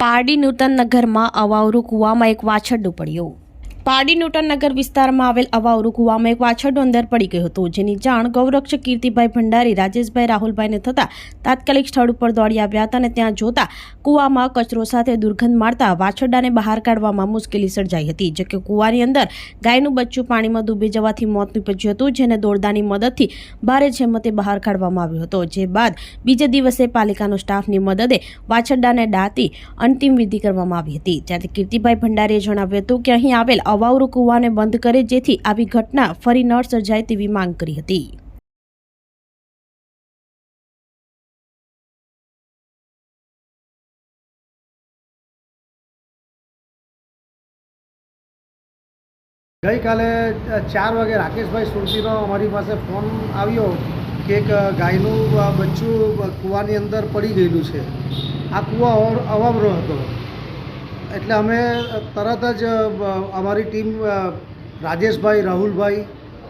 પારડી નૂતન નગરમાં અવાવરૂ કૂવામાં એક વાછરડું પડ્યું। પારડી નૂતન નગર વિસ્તારમાં આવેલ અવાવરૂ કૂવામાં એક વાછરડું અંદર પડી ગયું હતું, જેની જાણ ગૌરક્ષક કીર્તિભાઈ ભંડારી, રાજેશભાઈ, રાહુલભાઈને થતા તાત્કાલિક સ્થળ ઉપર દોડી આવ્યા હતા અને ત્યાં જોતા કૂવામાં કચરો સાથે દુર્ગંધ મારતા વાછરડાને બહાર કાઢવામાં મુશ્કેલી સર્જાઈ હતી। જો કે કૂવાની અંદર ગાયનું બચ્ચું પાણીમાં ડૂબી જવાથી મોત નીપજ્યું હતું, જેને દોરડાની મદદથી ભારે જહેમતે બહાર કાઢવામાં આવ્યો હતો। જે બાદ બીજે દિવસે પાલિકાનો સ્ટાફની મદદે વાછરડાને દાટી અંતિમ વિધિ કરવામાં આવી હતી। ત્યાંથી કીર્તિભાઈ ભંડારીએ જણાવ્યું હતું કે અહીં આવેલ અવાવરૂ કૂવાને બંધ કરે, જેથી આવી ઘટના ફરી ન સર્જાય તેવી માંગ કરી હતી। ગઈકાલે 4 વાગે રાકેશભાઈ સુરતીનો અમારી પાસે ફોન આવ્યો કે એક ગાયનું બચ્ચું કૂવાની અંદર પડી ગયેલું છે। આ કૂવો અવાવરો હતો, એટલે અમે તરત જ અમારી ટીમ રાજેશભાઈ, રાહુલભાઈ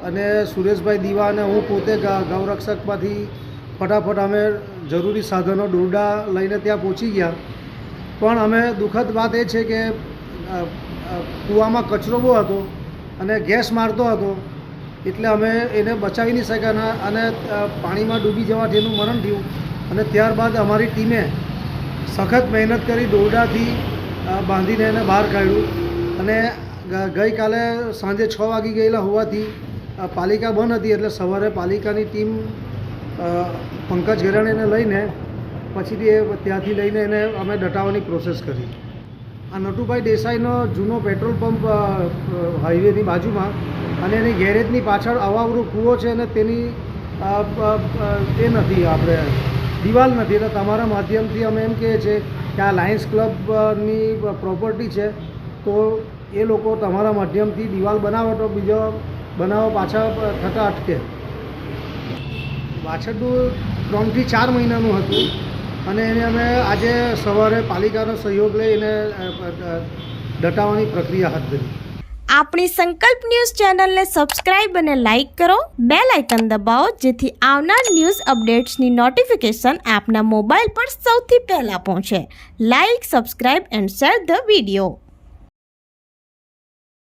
અને સુરેશભાઈ દીવા અને હું પોતે ગૌરક્ષકમાંથી ફટાફટ અમે જરૂરી સાધનો દોરડા લઈને ત્યાં પહોંચી ગયા। પણ અમે દુઃખદ વાત એ છે કે કૂવામાં કચરો બહુ હતો અને ગેસ મારતો હતો, એટલે અમે એને બચાવી નહીં શક્યા અને પાણીમાં ડૂબી જવાથી એનું મરણ થયું। અને ત્યારબાદ અમારી ટીમે સખત મહેનત કરી દોરડાથી બાંધીને એને બહાર કાઢ્યું। અને ગઈકાલે સાંજે 6 વાગી ગયેલા હોવાથી પાલિકા બંધ હતી, એટલે સવારે પાલિકાની ટીમ પંકજ ગરાણીને લઈને પછીથી ત્યાંથી લઈને એને અમે દટાવવાની પ્રોસેસ કરી। આ નટુભાઈ દેસાઈનો જૂનો પેટ્રોલ પંપ હાઈવેની બાજુમાં અને એની ગેરેજની પાછળ અવાવરૂ કૂવો છે અને તેની એ નથી, આપણે દિવાલ નથી। એટલે તમારા માધ્યમથી અમે એમ કહીએ છીએ કે આ લાયન્સ ક્લબની પ્રોપર્ટી છે, તો એ લોકો તમારા માધ્યમથી દિવાલ બનાવો તો બીજો બનાવો પાછા થતાં અટકે। વાછરડું 3 થી 4 મહિનાનું હતું અને એને અમે આજે સવારે પાલિકાનો સહયોગ લઈ એને દટાવવાની પ્રક્રિયા હાથ ધરી। આપણી સંકલ્પ ન્યૂઝ ચેનલને સબસ્ક્રાઇબ અને લાઇક કરો, બેલ આઇકન દબાવો, જેથી આવનાર ન્યૂઝ અપડેટ્સની નોટિફિકેશન આપના મોબાઈલ પર સૌથી પહેલા પહોંચે। Like, subscribe and share the video.